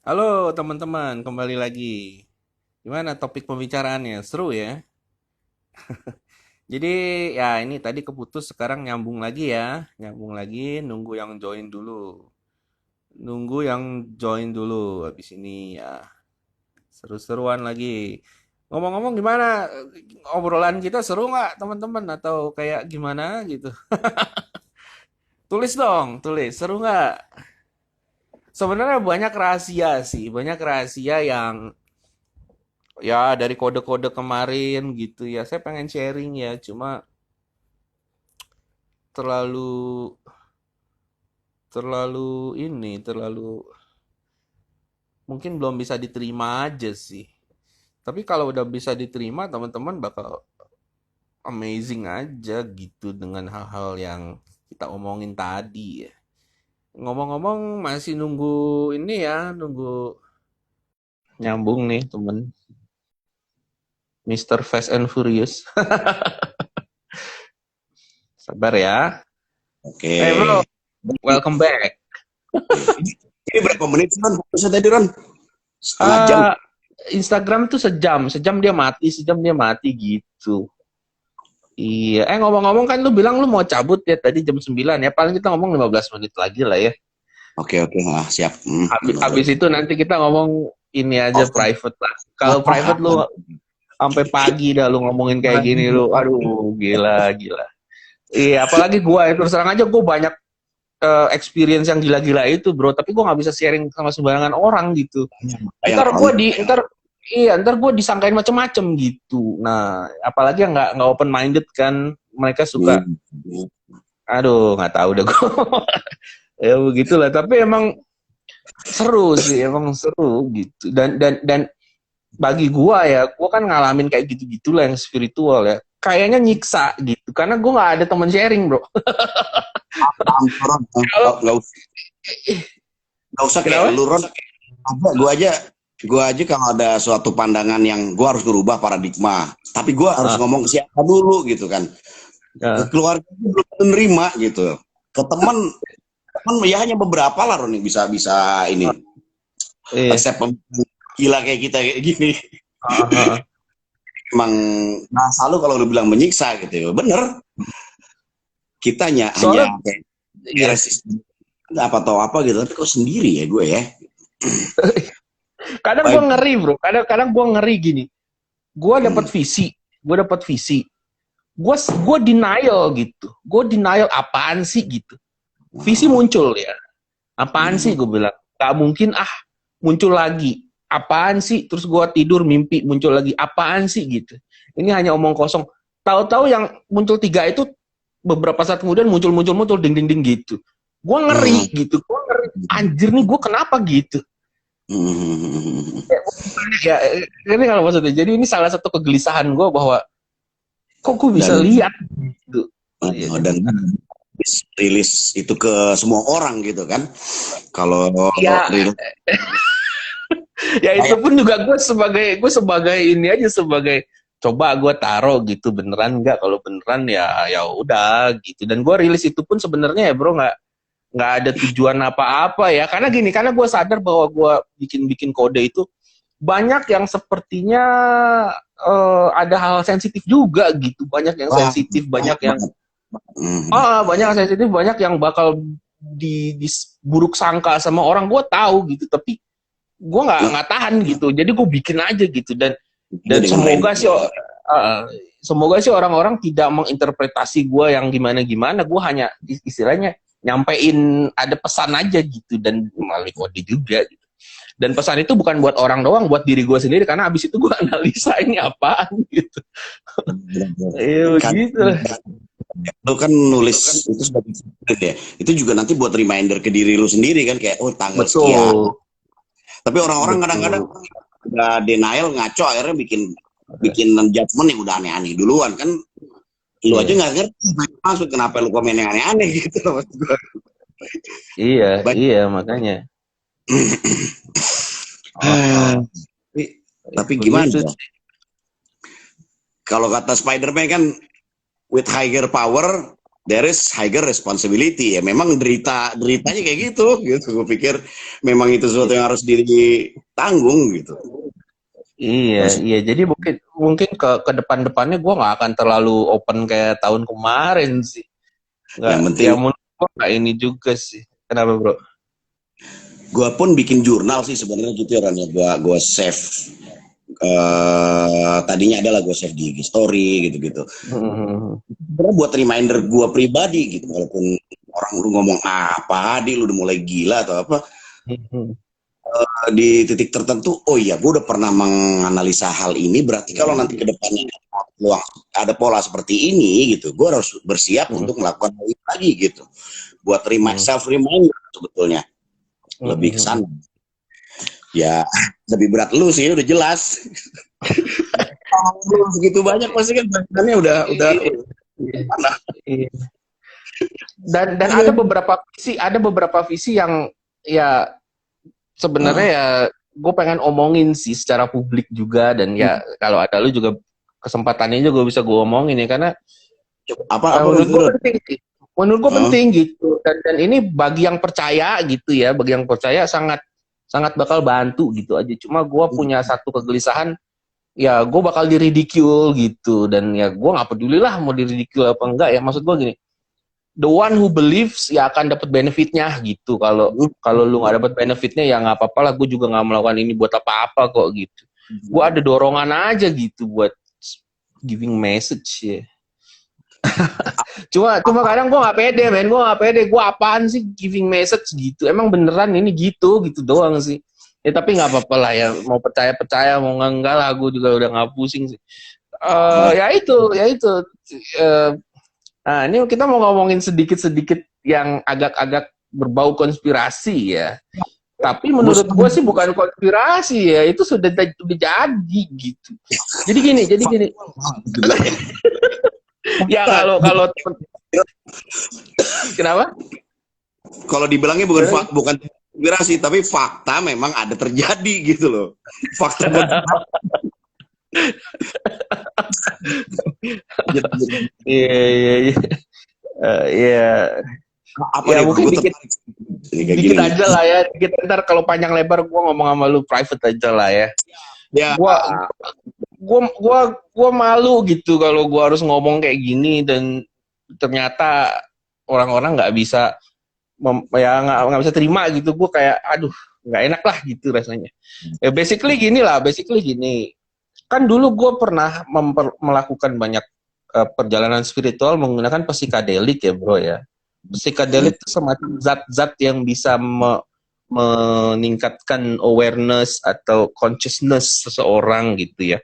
Halo teman-teman, kembali lagi. Gimana topik pembicaraannya? Seru ya? Jadi ya ini tadi keputus, sekarang nyambung lagi ya. Nyambung lagi, nunggu yang join dulu. Nunggu yang join dulu habis ini ya. Seru-seruan lagi. Ngomong-ngomong gimana? Obrolan kita seru nggak teman-teman? Atau kayak gimana gitu? Tulis dong, tulis. Seru nggak? Sebenarnya banyak rahasia sih. Banyak rahasia yang ya dari kode-kode kemarin gitu ya, saya pengen sharing ya, cuma terlalu terlalu mungkin belum bisa diterima aja sih. Tapi kalau udah bisa diterima, teman-teman bakal amazing aja gitu dengan hal-hal yang kita omongin tadi ya. Ngomong-ngomong, masih nunggu ini ya, nunggu nyambung nih temen, Mr. Fast and Furious. Sabar ya. Oke. Hey bro, welcome back. Ini berapa menit sih, Ron? Bisa tadi, Ron? Setengah jam. Ah, Instagram tuh sejam dia mati gitu. Iya, ngomong-ngomong kan lu bilang lu mau cabut ya tadi jam 9 ya. Paling kita ngomong 15 menit lagi lah ya. Oke, oke. Ah, siap. Habis itu nanti kita ngomong ini aja Oke. private lah. Kalau private lu sampai pagi dah lu ngomongin kayak gini lu. Aduh, gila, gila. Iya, apalagi gua terus terang aja gua banyak experience yang gila-gila itu, bro. Tapi gua nggak bisa sharing sama sembarangan orang gitu. Kayak ntar Ron. gue di ntar Iya, ntar gue disangkain macem-macem gitu. Nah, apalagi yang nggak open minded kan, mereka suka, Hmm. aduh nggak tahu deh gue. Ya begitulah. Tapi emang seru sih, emang seru gitu. Dan bagi gue ya, gue kan ngalamin kayak gitu-gitulah yang spiritual ya. Kayaknya nyiksa gitu, karena gue nggak ada teman sharing bro. Paham, Ron. Kalau Nggak usah kayak kenapa? lu, Ron. Gue aja kalau ada suatu pandangan yang gue harus berubah paradigma. Tapi gue harus Ah, ngomong ke siapa dulu gitu kan. Ke ah, keluarga belum menerima gitu. Ke teman, teman ya hanya beberapa lah, Ron, yang bisa bisa ah, ini iya. accept gila kayak kita kayak gini. Ah, ah, ah. Emang bahasa lu kalau lu bilang menyiksa gitu ya bener, kita hanya Soalnya, kayak iya. resisten apa tahu apa gitu, tapi kok sendiri ya gue ya. Kadang gue Baik. ngeri bro. Kadang gue ngeri gini. Gue dapat Hmm. visi, gue dapat visi, gue denial gitu, gue denial apaan sih gitu, visi Wow. muncul ya, apaan sih Hmm. gue bilang, gak mungkin muncul lagi, apaan sih, terus gue tidur mimpi muncul lagi, apaan sih gitu, ini hanya omong kosong, tahu-tahu yang muncul tiga itu beberapa saat kemudian muncul ding ding ding gitu, gue Hmm. ngeri gitu, gue ngeri, anjir nih gue kenapa gitu. Hmm. Ya, ini kalau maksudnya, jadi ini salah satu kegelisahan gue bahwa kok gue bisa dan lihat gitu. Iya kan? dan rilis itu ke semua orang gitu kan, kalau Ya, rilis ya itu kayak pun juga gue sebagai ini aja, sebagai coba gue taro gitu, beneran nggak, kalau beneran ya ya udah gitu, dan gue rilis itu pun sebenarnya ya bro, nggak ada tujuan apa-apa ya, karena gini, karena gue sadar bahwa gue bikin kode itu banyak yang sepertinya ada hal sensitif juga gitu, banyak yang wah sensitif, banyak banget. Hmm. banyak yang sensitif, banyak yang bakal di buruk sangka sama orang, gue tahu gitu, tapi gue nggak tahan gitu, jadi gue bikin aja gitu, dan Dengan random. semoga sih orang-orang tidak menginterpretasi gue yang gimana-gimana, gue hanya istilahnya nyampein ada pesan aja gitu, dan melalui kode juga gitu, dan pesan itu bukan buat orang doang, buat diri gue sendiri, karena abis itu gue analisa ini apaan gitu. Iya Kan begitu lah. lu kan nulis itu sebagai script ya, itu juga nanti buat reminder ke diri lu sendiri kan, kayak oh tanggal sekian. Betul, Tapi orang-orang kadang-kadang betul. udah denial ngaco, akhirnya bikin bikin judgement yang udah aneh-aneh duluan kan. Lu aja Iya, nggak ngerti maksud kenapa lu komen yang aneh-aneh gitu loh, maksud gua. iya, Baik. iya makanya. tapi gimana Begitu. ya? Kalau kata Spider-Man kan with higher power there is higher responsibility ya. Memang deritanya kayak gitu. Gue pikir memang itu sesuatu yang harus ditanggung gitu. Iya, Harus, iya. Jadi mungkin mungkin ke depan-depannya gue nggak akan terlalu open kayak tahun kemarin sih. Nggak, yang ya penting menurut gue nggak ini juga sih. Kenapa bro? gue pun bikin jurnal sih sebenarnya gitu ya Ran ya. Gue save tadinya adalah gue save di IG story gitu-gitu. Hmm. Sebenarnya buat reminder gue pribadi gitu, walaupun orang lu ngomong apa, di lu udah mulai gila atau apa, di titik tertentu, oh iya gue udah pernah menganalisa hal ini, berarti kalau nanti ke depannya ada pola seperti ini gitu, gue harus bersiap untuk melakukan hal ini lagi gitu, buat self reminder sebetulnya, lebih ke sana. Ya lebih berat lu sih, udah jelas. Belum segitu banyak pasti kan bahannya udah mana. Iya. Dan ada beberapa visi yang ya sebenarnya ya gue pengen omongin sih secara publik juga, dan ya kalau ada lu juga kesempatannya juga bisa gue omongin ya, karena Apa menurut gue itu? penting sih. Menurut gue penting gitu, dan ini bagi yang percaya gitu ya, bagi yang percaya sangat sangat bakal bantu gitu aja. Cuma gue punya satu kegelisahan, ya gue bakal diridicule gitu, dan ya gue nggak peduli lah mau diridicule apa enggak ya. Maksud gue gini, the one who believes ya akan dapat benefitnya gitu. Kalau kalau lu nggak dapat benefitnya ya nggak apa-apa lah, gue juga nggak melakukan ini buat apa-apa kok gitu. Gue ada dorongan aja gitu buat giving message ya. cuma kadang gue nggak pede, men. Gue nggak pede, gue apaan sih giving message gitu, emang beneran ini gitu doang sih ya. Tapi nggak apa-apa lah ya, mau percaya mau enggak lah, gue juga udah nggak pusing sih. Ya itu. Nah, ini kita mau ngomongin sedikit-sedikit yang agak-agak berbau konspirasi ya. Tapi menurut gue sih bukan konspirasi ya, itu sudah jadi gitu. Jadi gini. Ya kalau kenapa? Kalau dibilangnya bukan konspirasi, tapi fakta memang ada terjadi gitu loh. Fakta. Iya. Iya. Apa Ya nih? mungkin dikit aja lah ya. Dikit, ntar kalau panjang lebar gue ngomong sama lu private aja lah ya. Ya. Gua malu gitu kalau gua harus ngomong kayak gini, dan ternyata orang-orang nggak bisa ya nggak bisa terima gitu. Gue kayak aduh, nggak enak lah gitu rasanya. Ya basically gini. Kan dulu gue pernah melakukan banyak perjalanan spiritual menggunakan psikodelik ya bro ya. Psikodelik itu semacam zat-zat yang bisa meningkatkan awareness atau consciousness seseorang gitu ya,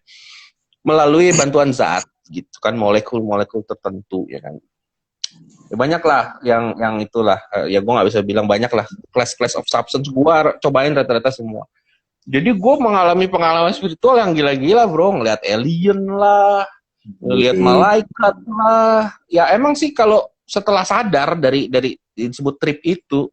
melalui bantuan zat gitu kan, molekul-molekul tertentu ya kan. Ya banyak lah yang itulah, ya gue nggak bisa bilang banyak lah, class of substance gue cobain rata-rata semua. Jadi gue mengalami pengalaman spiritual yang gila-gila bro, ngeliat alien lah, ngeliat malaikat lah. Ya emang sih kalau setelah sadar dari disebut trip itu,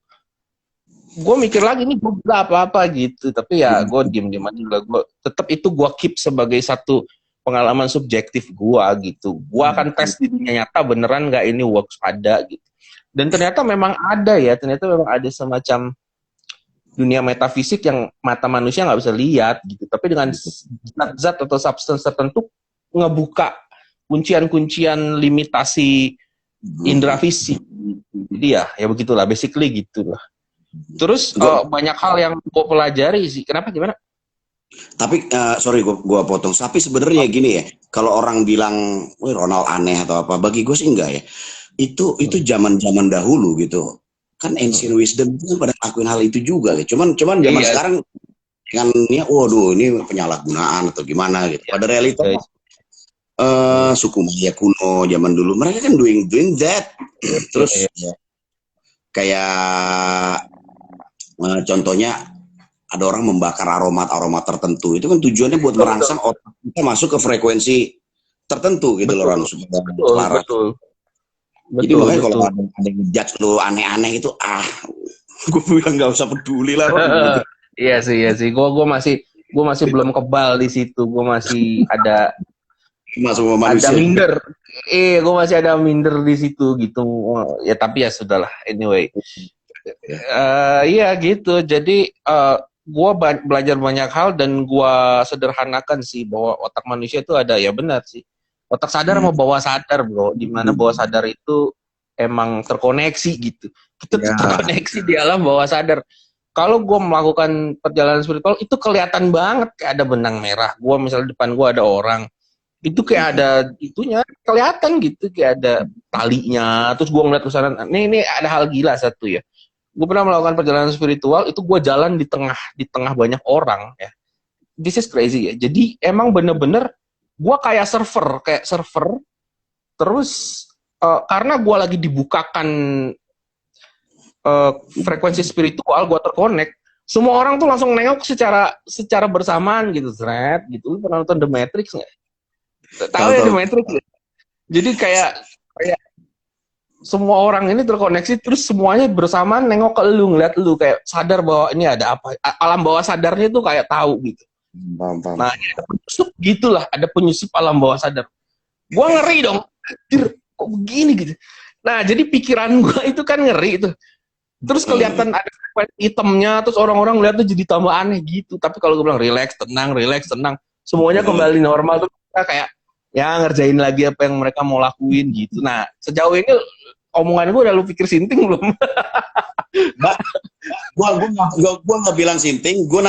gue mikir lagi nih gue gak apa-apa gitu, tapi ya gue diem aja. Gue tetap itu gue keep sebagai satu pengalaman subjektif gue gitu. Gue akan tes di dunia nyata beneran nggak ini works ada gitu. Dan ternyata memang ada ya, ternyata memang ada semacam dunia metafisik yang mata manusia nggak bisa lihat gitu, tapi dengan zat-zat atau substance tertentu ngebuka kuncian-kuncian limitasi indera fisik. Jadi ya begitulah, basically gitulah. Terus banyak hal yang gue pelajari sih. Kenapa, gimana? Tapi sorry gue potong. Tapi sebenarnya gini ya, kalau orang bilang, wih Ronald aneh atau apa, bagi gue sih enggak ya. Itu zaman dahulu gitu. Kan ancient wisdom itu pada lakuin hal itu juga gitu. Cuman zaman sekarang dengan waduh ini penyalahgunaan atau gimana gitu. Pada realitanya suku Maya kuno zaman dulu mereka kan doing that. Terus kayak contohnya ada orang membakar aroma tertentu, itu kan tujuannya buat merangsang otak kita masuk ke frekuensi tertentu gitu loh, Ron, supaya selaras. Jadi makanya kalau ada yang ngejudge lu aneh-aneh itu gue bilang nggak usah peduli lah. Iya sih gue masih belum kebal di situ. Gue masih ada Sama semua ada manusia juga. minder. Gue masih ada minder di situ gitu. Ya tapi ya sudahlah. Anyway, Ya. iya gitu. Jadi gue belajar banyak hal dan gue sederhanakan sih bahwa otak manusia itu ada ya benar sih. Otak sadar Hmm. sama bawah sadar bro. Dimana bawah sadar itu emang terkoneksi gitu. Kita tuh Ya. terkoneksi di alam bawah sadar. Kalau gue melakukan perjalanan spiritual itu kelihatan banget kayak ada benang merah. Gue misalnya depan gue ada orang itu kayak ada itunya kelihatan gitu kayak ada talinya terus gue ngeliat ke sana ini ada hal gila satu ya gue pernah melakukan perjalanan spiritual itu gue jalan di tengah banyak orang ya this is crazy ya jadi emang bener-bener gue kayak server terus karena gue lagi dibukakan frekuensi spiritual gue terkonek semua orang tuh langsung nengok secara bersamaan gitu Zret gitu lu pernah nonton The Matrix nggak tahu Tahu ya The tahu. Matrix ya? Jadi kayak semua orang ini terkoneksi terus semuanya bersamaan nengok ke lu ngeliat lu kayak sadar bahwa ini ada apa alam bawah sadarnya tuh kayak tahu gitu. Paham, paham. Nah ada penyusup gitulah ada penyusup alam bawah sadar. Gua ngeri dong. Anjir, kok begini gitu. Nah jadi pikiran gua itu kan ngeri itu. Terus kelihatan ada itemnya terus orang-orang ngeliat tuh jadi tambah aneh gitu. Tapi kalau gue bilang relax tenang, semuanya kembali normal tuh kita kayak ya ngerjain lagi apa yang mereka mau lakuin gitu. Nah sejauh ini omongan gue udah lu pikir sinting belum? Mbak, gua nggak bilang sinting, gua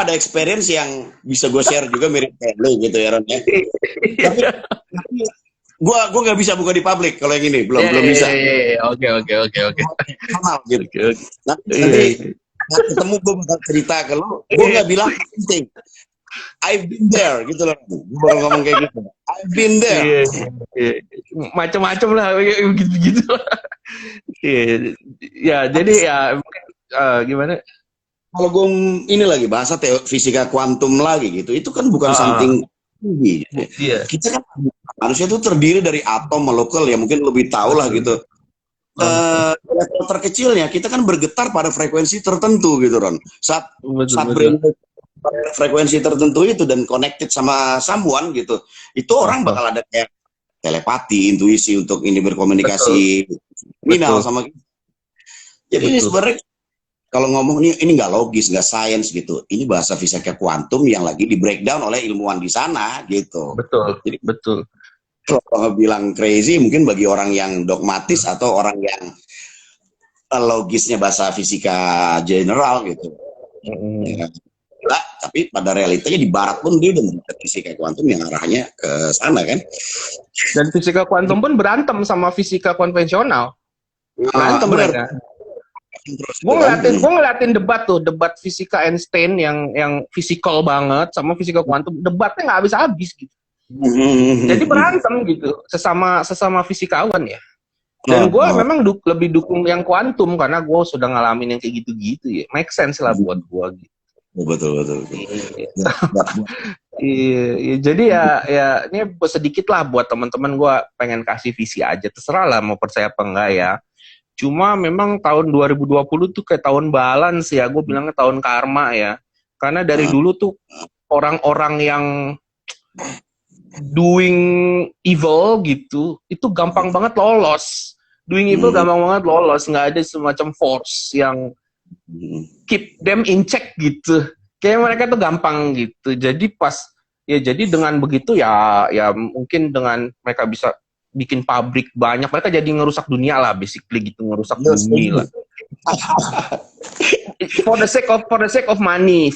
ada experience yang bisa gue share juga mirip kayak lu gitu ya Ron ya. Tapi gua nggak bisa buka di publik kalau yang ini belum bisa. Oke. Kenal gitu. Oke. Nanti ketemu gue bakal cerita ke lu, gue nggak bilang sinting. I've been there gitu loh. Gue baru ngomong kayak gitu. I've been there. Macam-macam lah gitu-gitu lah. Ya jadi ya gimana? Kalau gue ini lagi bahasa fisika kuantum lagi gitu, itu kan bukan something tinggi. Iya. Kita kan manusia itu terdiri dari atom molekul ya mungkin lebih tahu lah gitu. Level terkecilnya kita kan bergetar pada frekuensi tertentu gitu Ron. Saat brain frekuensi tertentu itu dan connected sama someone gitu, itu orang bakal ada kayak telepati, intuisi untuk ini berkomunikasi final sama kita. Jadi ini sebenarnya kalau ngomong ini nggak logis, nggak sains gitu. Ini bahasa fisika kuantum yang lagi di breakdown oleh ilmuwan di sana gitu. Jadi, betul. Kalau bilang crazy mungkin bagi orang yang dogmatis atau orang yang logisnya bahasa fisika general gitu. Ya, tapi pada realitanya di barat pun dia udah membuat fisika kuantum yang arahnya ke sana kan. Dan fisika kuantum pun berantem sama fisika konvensional. Berantem mereka. Gue ngeliatin debat fisika Einstein yang fisikal banget sama fisika kuantum, debatnya nggak habis-habis gitu. Jadi berantem gitu, sesama fisikawan ya. Dan gue memang lebih dukung yang kuantum karena gue sudah ngalamin yang kayak gitu-gitu ya. Make sense lah buat gue gitu. Betul. Iya, jadi ya ini sedikit lah buat teman-teman gue pengen kasih visi aja. Terserah lah mau percaya apa enggak ya. Cuma memang tahun 2020 tuh kayak tahun balance ya, gue bilangnya tahun karma ya. Karena dari dulu tuh orang-orang yang doing evil gitu, itu gampang banget lolos. Doing evil gampang banget lolos, nggak ada semacam force yang keep them in check gitu. Kayak mereka tuh gampang gitu. Jadi dengan begitu ya mungkin dengan mereka bisa bikin pabrik banyak, mereka jadi ngerusak dunia lah basically gitu, ngerusak bumi lah. for the sake of money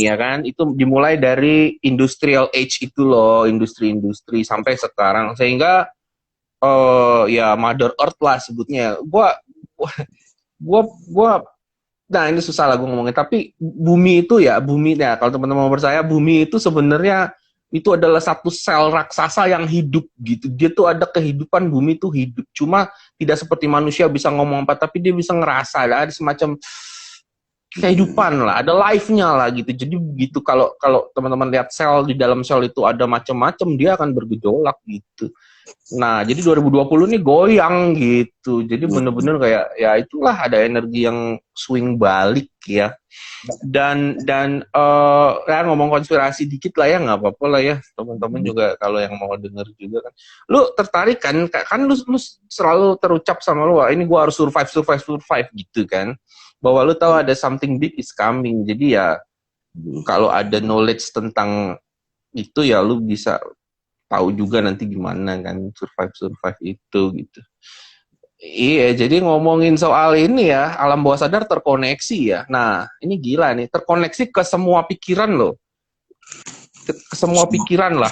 ya kan, itu dimulai dari industrial age itu loh, industri sampai sekarang sehingga ya Mother Earth lah sebutnya. Gua nah ini susah lah gue ngomongin, tapi bumi ya kalau teman-teman mau percaya, bumi itu sebenarnya itu adalah satu sel raksasa yang hidup gitu. Dia tuh ada kehidupan, bumi tuh hidup. Cuma tidak seperti manusia bisa ngomong apa, tapi dia bisa ngerasa. Ada semacam kehidupan lah, ada life-nya lah gitu. Jadi begitu kalau kalau teman-teman lihat sel di dalam sel itu ada macam-macam, dia akan bergejolak gitu. Nah, jadi 2020 nih goyang gitu. Jadi bener-bener kayak ya itulah ada energi yang swing balik ya. Dan ya ngomong konspirasi dikit lah ya, nggak apa-apa lah ya teman-teman juga kalau yang mau denger juga kan. Lu tertarik kan lu selalu terucap sama lu, wah ini gua harus survive gitu kan. Bahwa lu tahu ada something big is coming. Jadi ya kalau ada knowledge tentang itu ya lu bisa tahu juga nanti gimana kan survive itu gitu. Iya, jadi ngomongin soal ini ya, alam bawah sadar terkoneksi ya. Nah, ini gila nih, terkoneksi ke semua pikiran loh. Ke semua pikiran lah.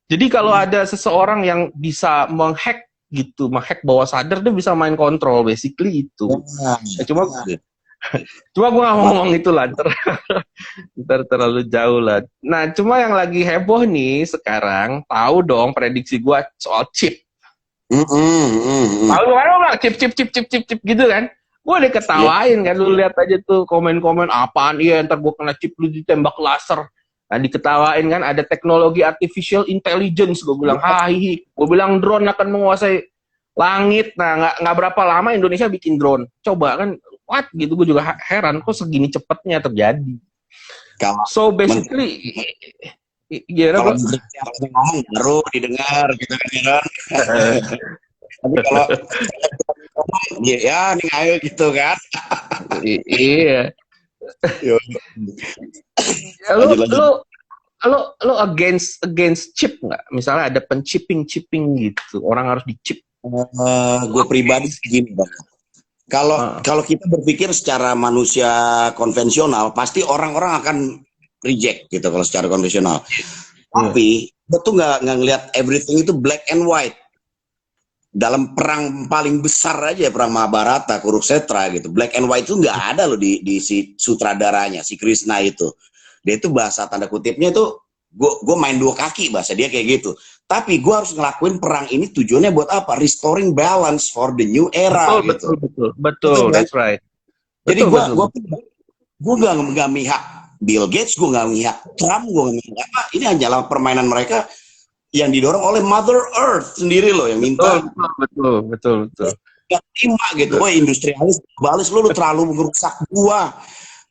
Jadi kalau ada seseorang yang bisa menghack gitu, menghack bawah sadar, dia bisa main kontrol, basically itu. Ya, cuma gue gak mau ngomong itu lah, ntar terlalu jauh lah. Nah, cuma yang lagi heboh nih sekarang, tahu dong prediksi gue soal chip. Tahu kan orang chip gitu kan? Gue diketawain kan, lu lihat aja tuh komen-komen apaan iya ntar gue kena chip lu ditembak laser. Nah diketawain kan ada teknologi artificial intelligence, gue bilang hahi, gue bilang drone akan menguasai langit. Nah nggak berapa lama Indonesia bikin drone. Coba kan, what gitu, gue juga heran kok segini cepatnya terjadi. So basically kalau ngomong baru didengar gitu kan. Tapi kalau ya nih ayo gitu kan. Iya. Lu against chip nggak? Misalnya ada chipping gitu, orang harus di-chip. Gue pribadi gini bang. Kalau kita berpikir secara manusia konvensional, pasti orang-orang akan reject gitu kalau secara konvensional. Tapi gue tuh nggak ngelihat everything itu black and white. Dalam perang paling besar aja, perang Mahabharata, Kurukshetra gitu, black and white itu nggak ada loh di si sutradaranya, si Krishna itu. Dia itu bahasa tanda kutipnya itu, gue main dua kaki bahasa dia kayak gitu. Tapi gue harus ngelakuin perang ini tujuannya buat apa? Restoring balance for the new era gitu. Betul, that's right. Jadi gue nggak mihak Bill Gates, gue nggak mihak Trump, gue nggak mihak apa. Ini hanyalah permainan mereka yang didorong oleh Mother Earth sendiri loh yang minta. Betul. Gak terima gitu, wah industrialis, balis lu terlalu merusak gua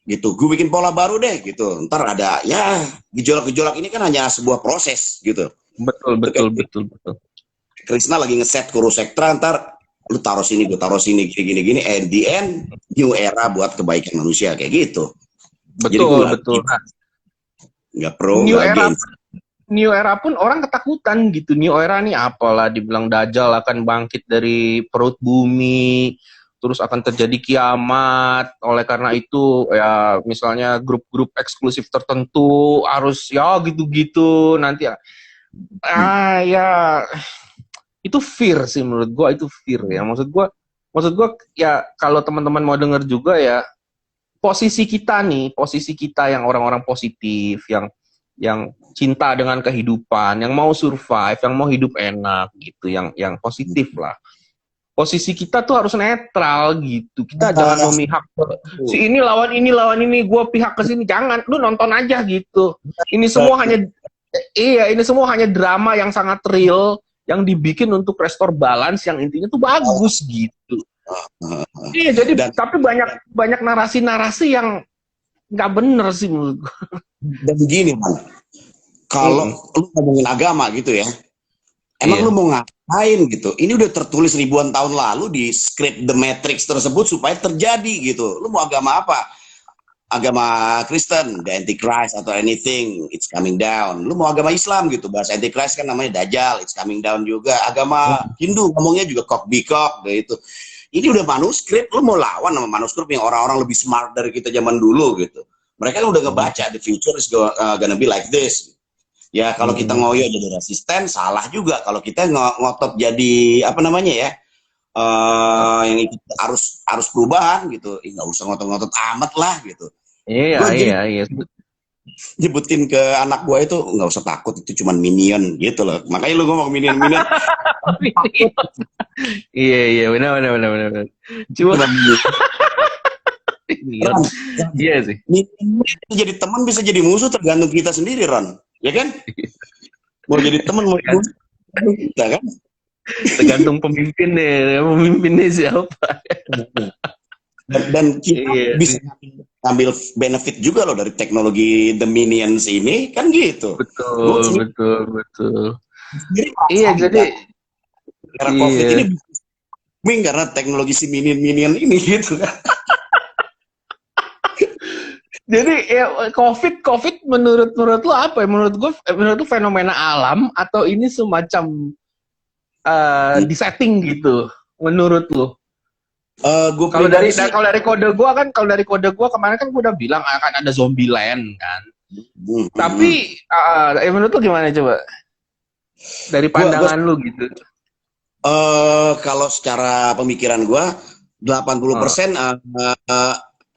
gitu. Gue bikin pola baru deh gitu. Ntar ada ya gejolak-gejolak ini kan hanya sebuah proses gitu. Betul. Krishna lagi ngeset Kurukshetra, ntar lu taruh sini, gue taruh sini, gini. And the end new era buat kebaikan manusia kayak gitu. Betul. Nggak pro, New nggak era. against. New era pun orang ketakutan gitu. New era nih apalah, dibilang Dajjal akan bangkit dari perut bumi, terus akan terjadi kiamat. Oleh karena itu ya misalnya grup-grup eksklusif tertentu harus ya gitu-gitu nanti ya. Ya itu fear sih menurut gua, itu fear ya. Maksud gua ya kalau teman-teman mau denger juga ya, posisi kita yang orang-orang positif, yang cinta dengan kehidupan, yang mau survive, yang mau hidup enak gitu, yang positif lah. Posisi kita tuh harus netral gitu. Kita jangan memihak si ini lawan ini, gue pihak ke sini. Jangan, lu nonton aja gitu. Ini semua hanya drama yang sangat real yang dibikin untuk restore balance yang intinya tuh bagus gitu. Iya, jadi tapi banyak narasi-narasi yang nggak bener sih menurut gue. Dan begini bang, kalau lu ngomongin agama gitu ya, emang lu mau ngapain gitu? Ini udah tertulis ribuan tahun lalu di skrip The Matrix tersebut supaya terjadi gitu. Lu mau agama apa? Agama Kristen, the Antichrist atau anything, it's coming down. Lu mau agama Islam gitu, bahasa Antichrist kan namanya Dajjal, it's coming down juga. Agama Hindu ngomongnya juga kok bikok gitu. Ini udah manuskrip, lu mau lawan sama manuskrip yang orang-orang lebih smart dari kita zaman dulu gitu. Mereka kan udah ngebaca the future is gonna be like this. Ya kalau kita ngoyo jadi resisten, salah juga. Kalau kita ngotot jadi apa namanya ya, yang ikut arus perubahan gitu, nggak usah ngotot-ngotot amat lah gitu. Iya. Nyebutin ke anak gue itu nggak usah takut, itu cuma minion gitu loh. Makanya lu ngomong minion. Iya benar. Cuma Iya, Ron, iya sih. bisa jadi teman, bisa jadi musuh, tergantung kita sendiri, Ron. Ya kan? Mau jadi teman, mau jadi musuh, tergantung kita kan? Tergantung pemimpinnya siapa. Dan kita Iya bisa sih. ngambil benefit juga loh dari teknologi The Minions ini, kan gitu. Gue Betul, betul, betul. sendiri Iya, merasakan jadi kan, era COVID ini iya. booming karena teknologi si Minion ini gitu kan. Jadi ya COVID menurut lo apa ya? Menurut gue fenomena alam atau ini semacam disetting gitu? Menurut lo? Gue pribadi sih, Kalau dari kode gua kemarin kan gua udah bilang akan ada zombie land kan. gue Tapi menurut lo gimana coba? Dari gue pandangan lu gitu. kalau secara pemikiran gue Uh, 80%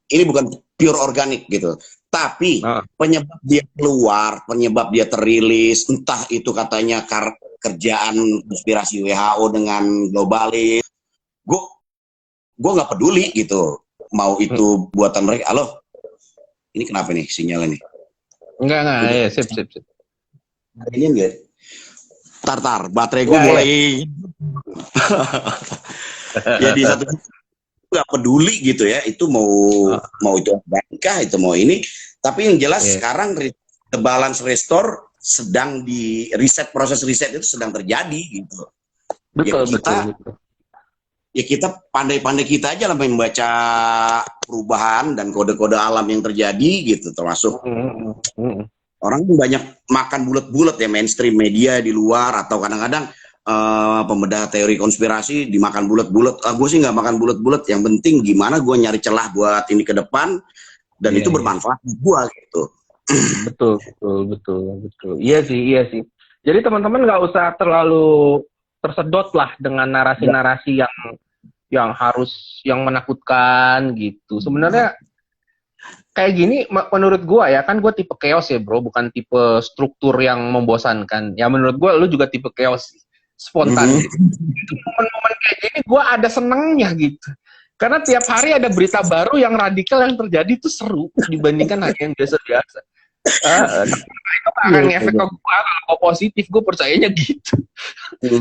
ini bukan pure organik gitu. Tapi uh, penyebab dia keluar, penyebab dia terilis, entah itu katanya kerjaan konspirasi WHO dengan globalis, gue nggak peduli gitu. Mau itu buatan mereka. Halo, ini kenapa nih sinyalnya nih? enggak, Udah, ya, sip, sip, sip. ini enggak? Tar, baterai gue Enggak, ya. mulai ya di satu nggak peduli gitu ya, itu mau Uh, itu Amerika, itu mau ini, tapi yang jelas yeah. sekarang the balance restore sedang di riset, proses riset itu sedang terjadi gitu. Ya Betul, betul, kita betul. pandai-pandai kita aja lah membaca perubahan dan kode-kode alam yang terjadi gitu, termasuk orang banyak makan bulat-bulat ya, mainstream media di luar atau kadang-kadang pembedah teori konspirasi dimakan bulat-bulat. Gue sih nggak makan bulat-bulat. Yang penting gimana gue nyari celah buat ini ke depan dan Iya, itu iya. bermanfaat buat gue gitu. Betul, betul, betul, betul. Iya sih, iya sih. Jadi teman-teman nggak usah terlalu tersedot lah dengan Ya. narasi-narasi yang menakutkan gitu. Sebenarnya kayak gini menurut gua ya, kan gua tipe chaos ya bro, bukan tipe struktur yang membosankan. Ya menurut gua lu juga tipe chaos, spontan gitu. Momen-momen kayak gini gua ada senengnya gitu. Karena tiap hari ada berita baru yang radikal yang terjadi itu seru dibandingkan hari yang biasa-biasa. Tapi itu akan ngefek ke gua kalau positif, gue percayanya gitu.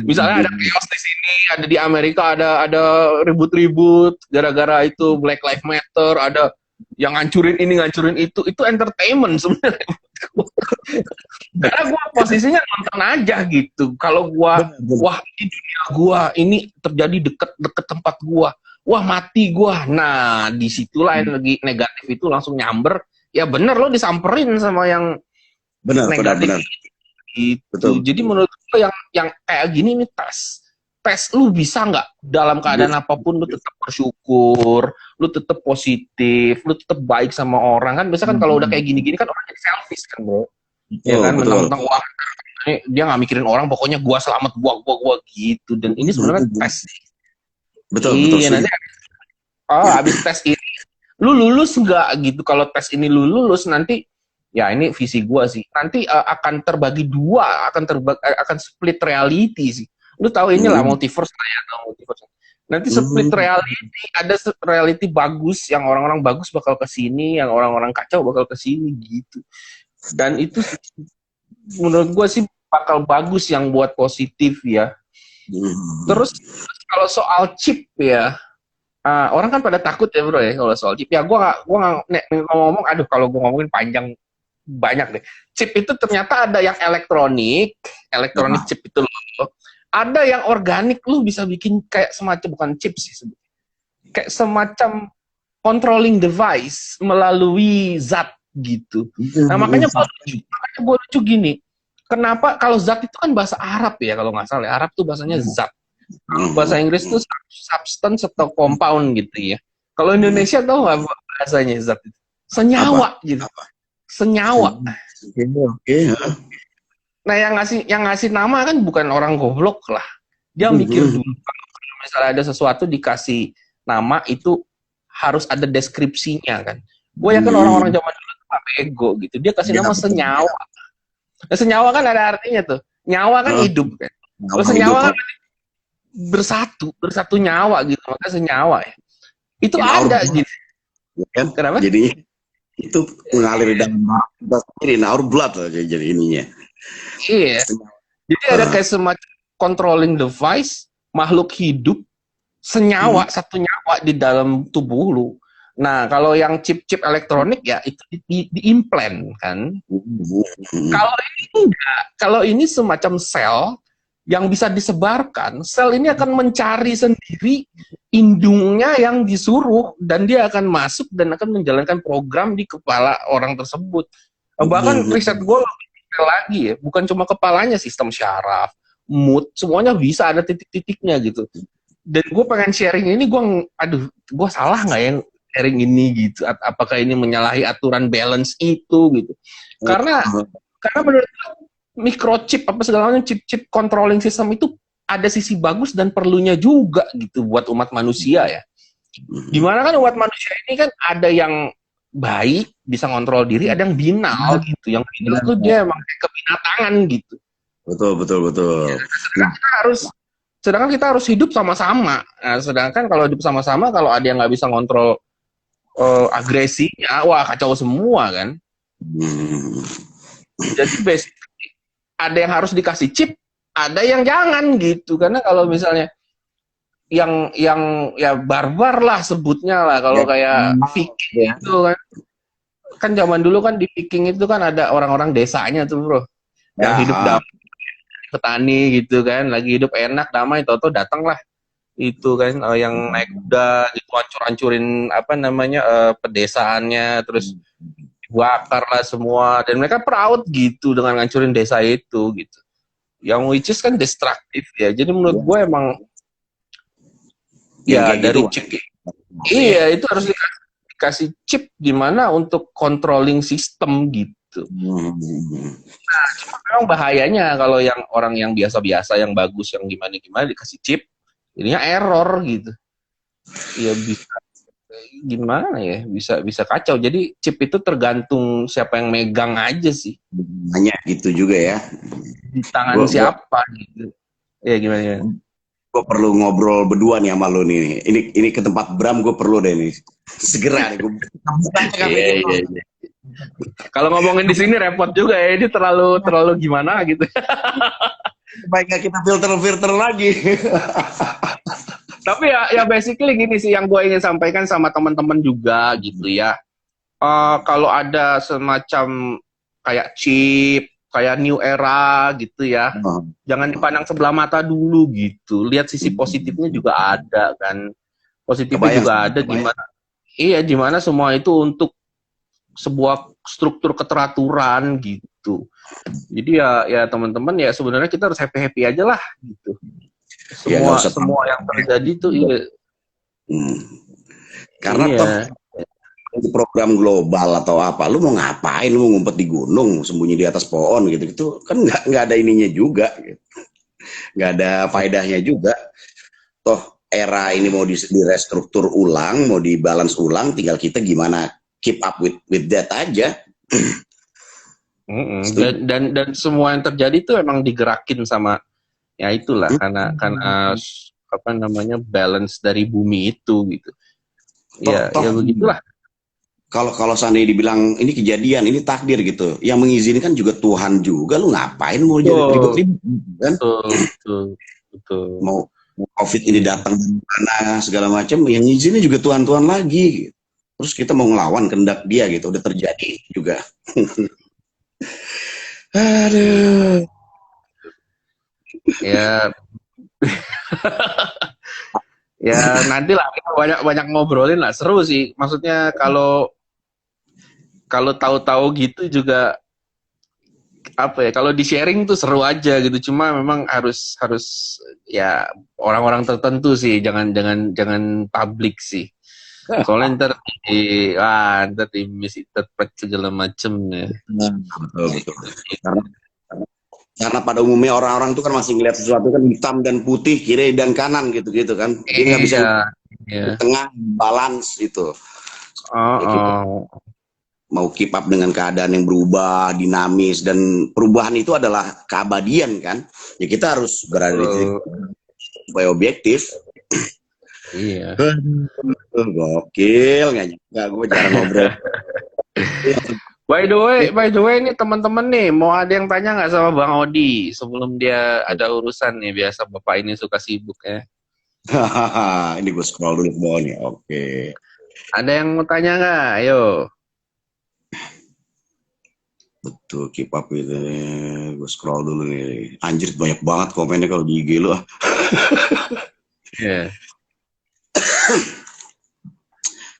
Misalnya ada chaos di sini, ada di Amerika, ada ribut-ribut gara-gara itu Black Lives Matter, ada yang ngancurin ini, ngancurin itu entertainment sebenarnya. Karena gue posisinya nonton aja gitu. Kalau gue, wah ini dunia gue, ini terjadi deket-deket tempat gue, wah mati gue. Nah, disitulah yang lagi negatif itu langsung nyamber. Ya bener lo disamperin sama yang Benar, negatif benar. itu. Betul. Jadi menurut gue yang kayak gini nih tes lu bisa nggak dalam keadaan apapun lu tetap bersyukur, lu tetap positif, lu tetap baik sama orang kan. Biasa kan kalau udah kayak gini-gini kan orang jadi selfish kan bro, ya Betul, kan betul. mentang-mentang wah dia nggak mikirin orang, pokoknya gua selamat gua gitu. Dan ini sebenarnya tes. Betul, betul. Iya Setuju. nanti habis tes ini lu lulus nggak gitu. Kalau tes ini lu lulus nanti ya ini visi gua sih nanti akan terbagi dua, akan split reality sih. Lu tahu inilah multiverse lah ya, tahu multiverse. Nanti split reality, ada reality bagus, yang orang-orang bagus bakal ke sini, yang orang-orang kacau bakal ke sini gitu. Dan itu menurut gue sih bakal bagus yang buat positif ya. Terus kalau soal chip ya, orang kan pada takut ya bro ya kalau soal chip. Ya gue nggak ngomong, aduh kalau gue ngomongin panjang banyak deh. Chip itu ternyata ada yang elektronik chip itu loh. Ada yang organik, lu bisa bikin kayak semacam, bukan chip sih sebetulnya, kayak semacam controlling device melalui zat gitu. Nah makanya gue lucu gini, kenapa kalau zat itu kan bahasa Arab ya kalau nggak salah, Arab tuh bahasanya zat. Bahasa Inggris tuh substance atau compound gitu ya. Kalau Indonesia tahu nggak bahasanya zat itu? Senyawa gitu. Senyawa. Oke. Nah yang ngasih nama kan bukan orang goblok lah. Dia mikir dulu. Kalau misalnya ada sesuatu dikasih nama itu harus ada deskripsinya kan. Gue yakin orang-orang zaman dulu tuh bego gitu. Dia kasih nama senyawa. Nah, senyawa kan ada artinya tuh. Nyawa kan hidup kan. Kalau senyawa kan bersatu nyawa gitu. Makanya senyawa ya. Itu ada gitu. ya kan? Kenapa? Jadi itu mengalir di dalam darah kita sendiri, our blood lah jadi ininya. Iya. Jadi ada Uh, kayak semacam controlling device, makhluk hidup, senyawa, satu nyawa di dalam tubuh lu. Nah, kalau yang chip-chip elektronik ya itu diimplant kan. Kalau ini enggak, kalau ini semacam sel yang bisa disebarkan, sel ini akan mencari sendiri indungnya yang disuruh dan dia akan masuk dan akan menjalankan program di kepala orang tersebut. Bahkan riset gue lebih detail lagi ya, bukan cuma kepalanya, sistem syaraf, mood, semuanya bisa ada titik-titiknya gitu. Dan gue pengen sharing ini, gue salah nggak ya sharing ini gitu? Apakah ini menyalahi aturan balance itu gitu? Karena menurut microchip apa segala macam chip-chip controlling system itu ada sisi bagus dan perlunya juga gitu buat umat manusia ya. Dimana kan umat manusia ini kan ada yang baik bisa ngontrol diri, ada yang binal gitu. Yang binal tuh dia emang kayak kebinatangan gitu. betul. Sedangkan kita harus hidup sama-sama. Nah, sedangkan kalau hidup sama-sama, kalau ada yang nggak bisa ngontrol agresinya, wah kacau semua kan. Jadi basically ada yang harus dikasih chip, ada yang jangan gitu. Karena kalau misalnya yang ya barbar lah sebutnya lah, kalau kayak Viking itu kan zaman dulu kan di Viking itu kan ada orang-orang desanya tuh bro, yang hidup damai, petani gitu kan, lagi hidup enak damai, toto datang lah itu kan yang naik kuda gitu, hancur-hancurin apa namanya pedesaannya, terus bakar lah semua, dan mereka proud gitu dengan ngancurin desa itu gitu, yang which is kan destruktif ya. Jadi menurut gue emang ya dari gitu, chip, iya itu harus dikasih chip gimana untuk controlling system gitu. Nah, cuma memang bahayanya kalau yang orang yang biasa-biasa, yang bagus, yang gimana-gimana dikasih chip, jadinya error gitu. Ya bisa gimana ya, bisa kacau. Jadi chip itu tergantung siapa yang megang aja sih. Hanya gitu juga ya. Di tangan siapa gitu. Ya gimana? Gue perlu ngobrol berdua nih sama lo nih. Ini ke tempat Bram, gue perlu deh nih. Segera nih. Iya. Kalau ngomongin di sini repot juga ya. Ini terlalu gimana gitu. Baiknya kita filter lagi. Tapi ya basically gini sih yang gue ingin sampaikan sama teman-teman juga gitu ya. Kalau ada semacam kayak chip, kayak new era gitu ya, jangan dipandang sebelah mata dulu gitu. Lihat sisi positifnya juga ada kan. Positifnya juga ada gimana. Iya, gimana semua itu untuk sebuah struktur keteraturan gitu. Jadi ya teman-teman ya sebenarnya kita harus happy aja lah gitu. Semua yang terjadi tuh iya. Karena toh di program global atau apa, lu mau ngapain, lu mau ngumpet di gunung, sembunyi di atas pohon gitu kan nggak ada ininya juga, gitu. Nggak ada faedahnya juga. Toh era ini mau direstruktur ulang, mau dibalance ulang, tinggal kita gimana keep up with that aja. Dan semua yang terjadi itu emang digerakin sama ya itulah karena apa namanya balance dari bumi itu gitu. Ya begitulah. Kalau seandainya dibilang ini kejadian, ini takdir gitu, yang mengizinkan juga Tuhan juga, lu ngapain mau ribet-ribet kan? Betul. Mau COVID ini datang dari mana segala macam, yang izinnya juga Tuhan lagi. Terus kita mau ngelawan kehendak dia gitu, udah terjadi juga. Aduh. Ya. Ya nanti lah kita banyak ngobrolin lah, seru sih. Maksudnya kalau tahu-tahu gitu juga apa ya, kalau di sharing tuh seru aja gitu. Cuma memang harus ya orang-orang tertentu sih, jangan publik sih. Soalnya ntar di misinterpret segala macem ya. Betul. Karena pada umumnya orang-orang itu kan masih ngeliat sesuatu kan hitam dan putih, kiri dan kanan gitu kan. Dia nggak bisa di tengah balance itu. Mau keep up dengan keadaan yang berubah, dinamis, dan perubahan itu adalah keabadian kan. Ya kita harus berada di titik supaya objektif. Iya. Gokil, nggak nyangka gue jarang ngobrol. By the way nih teman-teman nih, mau ada yang tanya nggak sama Bang Odi sebelum dia ada urusan nih? Biasa Bapak ini suka sibuk ya. Ini gue scroll dulu ke bawah nih. Oke. Ada yang mau tanya nggak? Ayo. Betul, keep up itu. Gue scroll dulu nih. Anjir, banyak banget komennya kalau di IG lu. Yeah.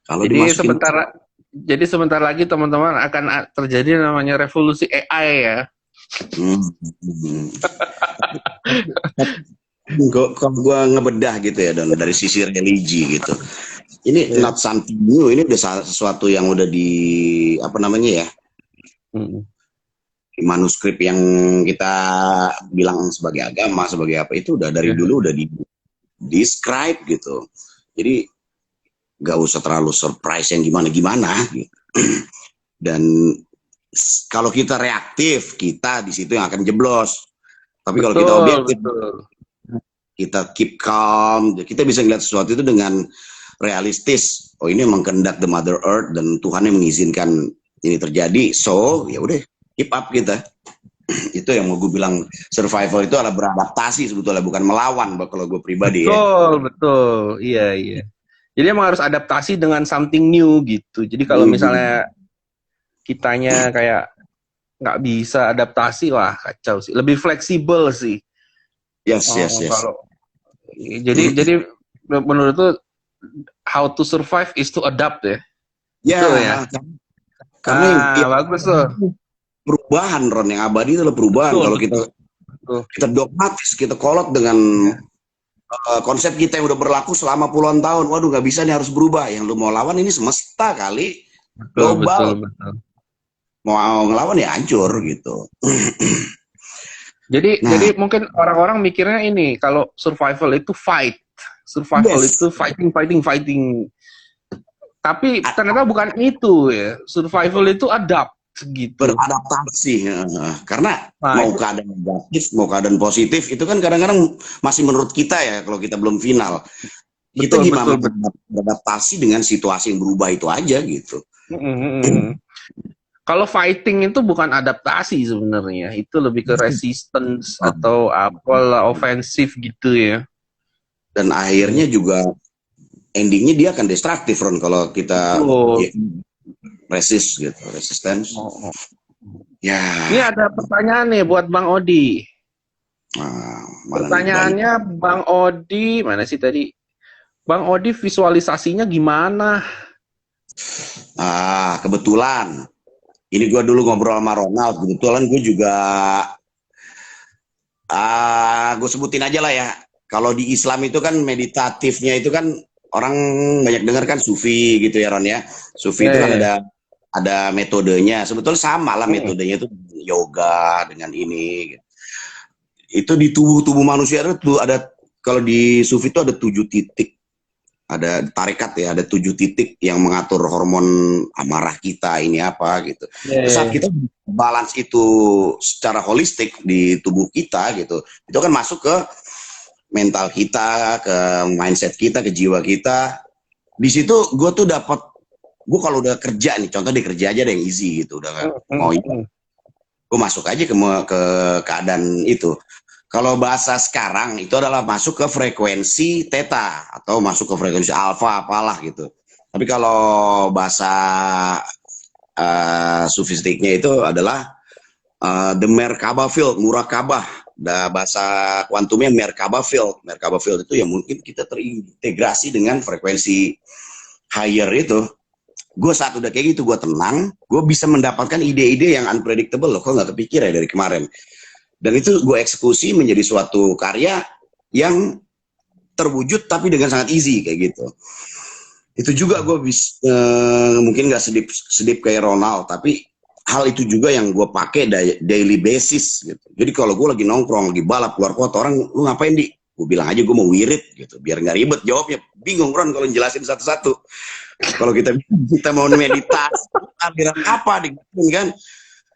Kalau Jadi dimasukin sebentar lagi teman-teman akan terjadi namanya revolusi AI ya. Kalau gue ngebedah gitu ya, dan dari sisi religi gitu, ini not something new, ini udah sesuatu yang udah di apa namanya ya, di manuskrip yang kita bilang sebagai agama, sebagai apa, itu udah dari dulu udah di describe gitu. Jadi gak usah terlalu surprise yang gimana-gimana gitu. Dan kalau kita reaktif, kita di situ yang akan jeblos. Tapi kalau kita objektif, kita keep calm, kita bisa ngeliat sesuatu itu dengan realistis. Oh, ini memang kehendak the Mother Earth dan Tuhan yang mengizinkan ini terjadi. So ya udah, keep up kita. Itu yang mau gue bilang, survival itu adalah beradaptasi sebetulnya, bukan melawan kalau gue pribadi. Betul, iya. Jadi emang harus adaptasi dengan something new gitu. Jadi kalau misalnya kitanya kayak nggak bisa adaptasi, wah kacau sih. Lebih fleksibel sih. Yes. Jadi menurut tuh how to survive is to adapt ya. Ya. Karena bagus loh. Perubahan, Ron, yang abadi itu adalah perubahan. Kalau kita dogmatis, kita kolot dengan konsep kita yang udah berlaku selama puluhan tahun, waduh nggak bisa nih, harus berubah. Yang lu mau lawan ini semesta kali, global. Betul. Mau ngelawan ya hancur gitu. Jadi mungkin orang-orang mikirnya ini, kalau survival itu fight, itu fighting. Tapi ternyata bukan itu ya. Survival itu adapt gitu. Beradaptasi. Karena mau keadaan negatif, mau keadaan positif, itu kan kadang-kadang masih menurut kita ya, kalau kita belum final. Kita gimana beradaptasi dengan situasi yang berubah itu aja gitu. Kalau fighting itu bukan adaptasi sebenarnya, itu lebih ke resistance atau apalah, ofensif gitu ya. Dan akhirnya juga endingnya dia akan destruktif, Ron, kalau kita resist gitu, resistance. Ya. Ini ada pertanyaan nih buat Bang Odi. Pertanyaannya Bang Odi, mana sih tadi? Bang Odi visualisasinya gimana? Kebetulan ini gue dulu ngobrol sama Ronald, kebetulan gue juga gue sebutin aja lah ya. Kalau di Islam itu kan meditatifnya itu kan orang banyak dengar kan sufi gitu ya, Ron ya. Sufi itu kan ada metodenya. Sebetulnya sama lah metodenya, itu yoga dengan ini. Itu di tubuh manusia itu ada, kalau di sufi itu ada 7 titik. Ada tarekat ya, ada 7 titik yang mengatur hormon amarah kita, ini apa gitu. Saat kita balance itu secara holistik di tubuh kita gitu, itu kan masuk ke mental kita, ke mindset kita, ke jiwa kita. Di situ gue tuh dapat, gue kalau udah kerja nih, contoh di kerja aja ada yang easy gitu, udah mau gue masuk aja ke keadaan itu. Kalau bahasa sekarang itu adalah masuk ke frekuensi theta atau masuk ke frekuensi alpha apalah gitu. Tapi kalau bahasa sufistiknya itu adalah the Merkaba field, murakabah. Bahasa kuantumnya Merkaba field. Merkaba field itu yang mungkin kita terintegrasi dengan frekuensi higher itu. Gue saat udah kayak gitu, gue tenang, gue bisa mendapatkan ide-ide yang unpredictable loh, kok nggak kepikir ya dari kemarin. Dan itu gue eksekusi menjadi suatu karya yang terwujud tapi dengan sangat easy kayak gitu. Itu juga gue bisa mungkin nggak sedip kayak Ronald, tapi hal itu juga yang gue pakai daily basis gitu. Jadi kalau gue lagi nongkrong, lagi balap keluar kota, orang lu ngapain di? Gue bilang aja gue mau wirid gitu, biar nggak ribet jawabnya. Bingung Ron kalau jelasin satu-satu. Kalau kita mau meditasi, aliran apa digituin kan?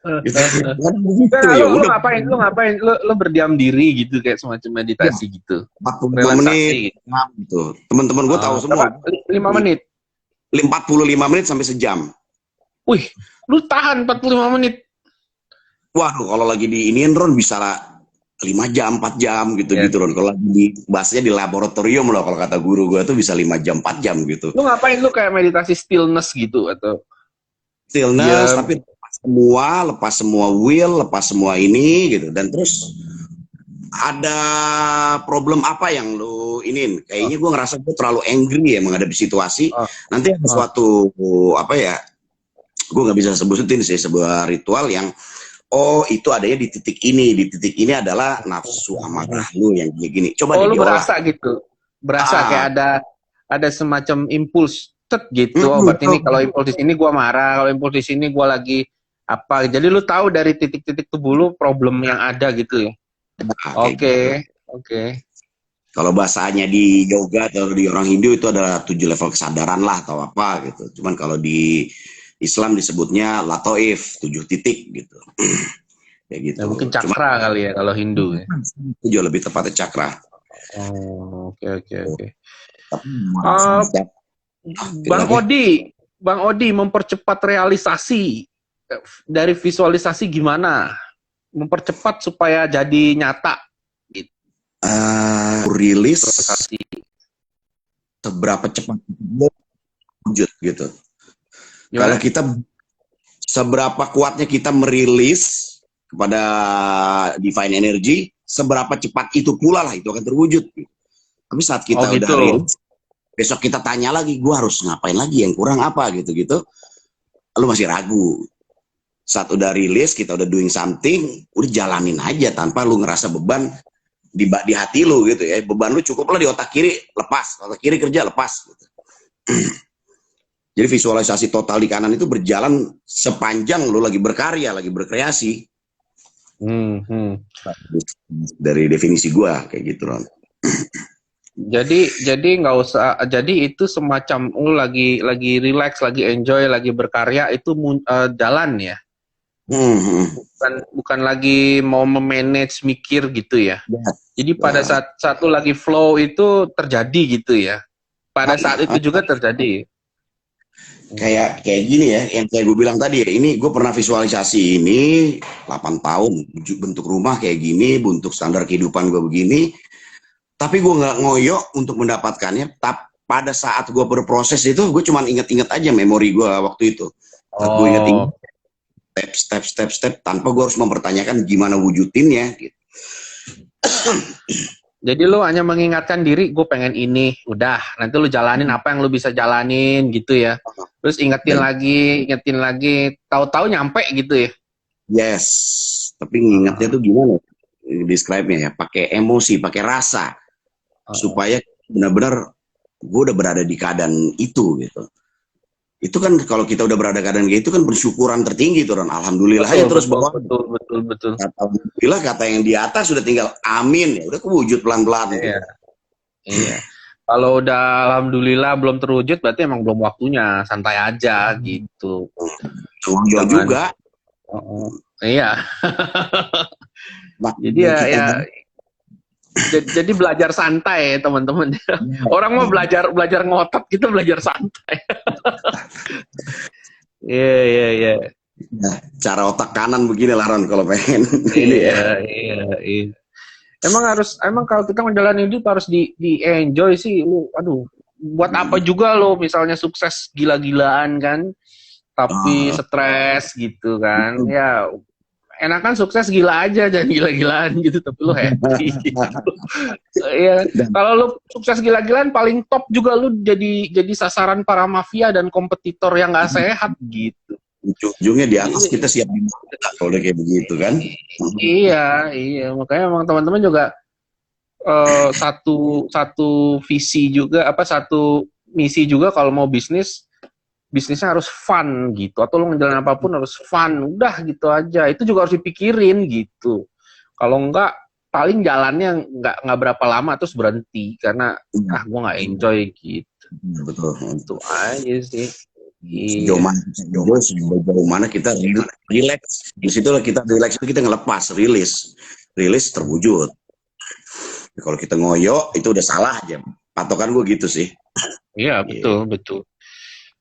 Lu ngapain? Lu berdiam diri gitu, kayak semacam meditasi gitu. 45 menit gitu. Teman-teman gue tahu semua. 5 menit. 45 menit sampai sejam. Wih, lu tahan 45 menit. Wah, kalau lagi di iniin Ron bisa 5 jam, 4 jam Ya gitu-gitu Ron. sih. Kalau lagi di bahasanya di laboratorium loh, kalau kata guru gue tuh bisa 5 jam, 4 jam gitu. Lu ngapain, lu kayak meditasi stillness gitu atau Stillness, diam? tapi lepas semua will, lepas semua ini gitu. Dan terus ada problem apa yang lu iniin? Oh, Kayaknya gue ngerasa gue terlalu angry ya menghadapi situasi. oh, Nanti ada oh. suatu apa ya? Gue nggak bisa sebutin sih sebuah ritual yang oh itu adanya di titik ini. Di titik ini adalah nafsu amarah lu yang gini-gini. Coba Oh, deh lu diolah. berasa gitu. Berasa Ah, kayak ada semacam impuls tet gitu. Oh, berarti ini kalau impuls di sini gua marah, kalau impuls di sini gua lagi apa. Jadi lu tahu dari titik-titik tubuh lu problem yang ada gitu ya. kayak gitu. Oke, oke. Kalau bahasanya di yoga atau di orang Hindu itu ada 7 level kesadaran lah atau apa gitu. Cuman kalau di Islam disebutnya latoif, 7 titik gitu. Kayak Ya, gitu. mungkin Cuma cakra kali ya kalau Hindu ya. 7 lebih tepatnya cakra. Oh, oke, oke, oke. Tapi Eh, gitu Bang lagi. Odi, Bang Odi mempercepat realisasi dari visualisasi gimana? Mempercepat supaya jadi nyata gitu. Rilis Visualisasi. seberapa cepat wujud gitu. Kalau Gimana? kita seberapa kuatnya kita merilis kepada divine energy, seberapa cepat itu pula lah itu akan terwujud. Tapi saat Oh kita udah gitu. rilis, besok kita tanya lagi, gue harus ngapain lagi, yang kurang apa gitu-gitu, lu masih ragu. Saat udah rilis, kita udah doing something, udah jalanin aja tanpa lu ngerasa beban di hati lu gitu ya. Beban lu cukup lah di otak kiri, lepas. Otak kiri kerja, lepas. Gitu. Jadi visualisasi total di kanan itu berjalan sepanjang lu lagi berkarya, lagi berkreasi. Hmm, hmm. Dari definisi gua kayak gitu, Ron. Jadi nggak usah. Jadi itu semacam lu lagi relax, lagi enjoy, lagi berkarya itu jalan ya. Hmm. Bukan lagi mau memanage mikir gitu ya. Ya. Jadi pada saat lu lagi flow itu terjadi gitu ya. Pada saat itu juga terjadi. Kayak gini ya, yang kayak gue bilang tadi ya, ini gue pernah visualisasi ini 8 tahun, bentuk rumah kayak gini, bentuk standar kehidupan gue begini, tapi gue nggak ngoyo untuk mendapatkannya. Pada saat gue berproses itu, gue cuma inget-inget aja memori gue waktu itu. Saat gue inget-inget Oh, step, tanpa gue harus mempertanyakan gimana wujudinnya. Gitu. jadi lu hanya mengingatkan diri, gue pengen ini, udah. Nanti lu jalanin apa yang lu bisa jalanin gitu ya. Terus Dan ingetin lagi, tahu-tahu nyampe gitu ya. yes, tapi ngingetnya tuh gimana? Describe-nya ya, pakai emosi, pakai rasa, supaya benar-benar gue udah berada di keadaan itu gitu. Itu kan kalau kita udah berada di keadaan gitu kan bersyukuran tertinggi tuh, Ron. Alhamdulillah Betul, ya terus betul, bawah. betul, betul, betul. Alhamdulillah kata yang di atas sudah tinggal amin ya, udah kewujud pelan-pelan Iya, gitu. iya. Kalau udah alhamdulillah belum terwujud, berarti emang belum waktunya, santai aja gitu. Jauh Jangan. juga. Iya. Nah, Jadi ya jadi belajar santai teman-teman. Orang mau belajar ngotot, kita belajar santai. Iya, iya, iya. ya, cara otak kanan begini lah Ron kalau pengen ini ya. Iya, iya, iya. Emang kalau kita menjalani hidup harus di enjoy sih. Lu, aduh, buat apa juga lo misalnya sukses gila-gilaan kan, tapi stres gitu kan. Ya, enakan sukses gila aja, jangan gila-gilaan gitu, tapi lu happy gitu. Iya, kalau lu sukses gila-gilaan paling top juga lu jadi sasaran para mafia dan kompetitor yang nggak sehat gitu. Ujung-ujungnya di atas kita siap dibuka kalau udah kayak begitu kan. Iya, iya. Makanya emang teman-teman juga satu visi juga, satu misi juga kalau mau bisnisnya harus fun gitu. Atau lo ngejalanin apapun harus fun. Udah gitu aja. Itu juga harus dipikirin gitu. Kalau enggak, paling jalannya nggak berapa lama terus berhenti karena gue nggak enjoy gitu. Betul. Itu aja sih. Sejauh mana kita relax, di situ kita relax, kita ngelepas, rilis terwujud. Kalau kita ngoyo itu udah salah aja, patokan gue gitu sih. Iya, betul.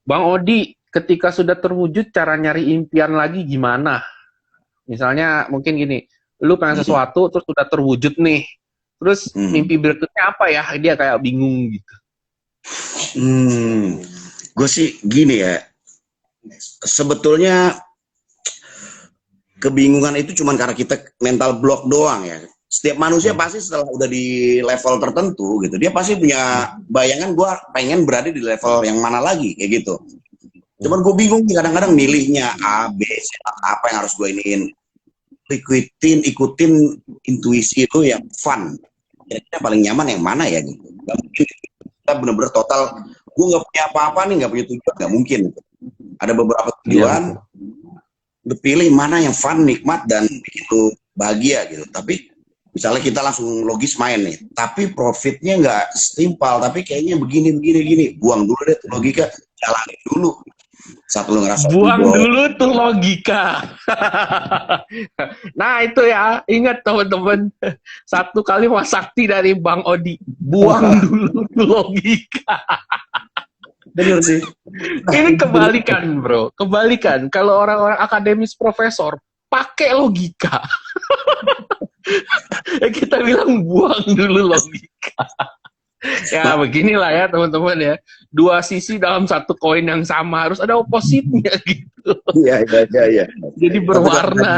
Bang Odi, ketika sudah terwujud, cara nyari impian lagi gimana? Misalnya mungkin gini, lu pengen Hmm. sesuatu terus sudah terwujud nih. Terus Hmm. mimpi berikutnya apa ya? Dia kayak bingung gitu. Hmm. Gue sih gini ya, sebetulnya kebingungan itu cuma karena kita mental block doang ya. Setiap manusia Hmm. pasti setelah udah di level tertentu gitu, dia pasti punya bayangan gue pengen berada di level yang mana lagi kayak gitu. Cuman gue bingung kadang-kadang milihnya A, B, C, apa yang harus gue iniin. Ikutin intuisi itu yang fun. Kira-kira paling nyaman yang mana ya gitu. Gak mungkin kita bener-bener total, gue gak punya apa-apa nih, gak punya tujuan, gak mungkin. Ada beberapa Iya tujuan, betul. lu pilih mana yang fun, nikmat, dan bikin lu bahagia gitu. Tapi misalnya kita langsung logis main nih, tapi profitnya nggak setimpal, tapi kayaknya begini, buang dulu deh tuh logika, jalanin dulu. Saat lu ngerasa Buang bahwa dulu tuh logika. Nah itu ya, ingat teman-teman. Satu kalimat sakti dari Bang Odi. Buang dulu tuh logika. bener sih. Nah, Ini itu bener. kebalikan bro. Kebalikan. Kalau orang-orang akademis profesor, pakai logika. Kita bilang buang dulu logika. Ya beginilah ya teman-teman ya. Dua sisi dalam satu koin yang sama. Harus ada opositnya gitu. Iya, iya, iya, iya. Jadi Tapi kalau berwarna.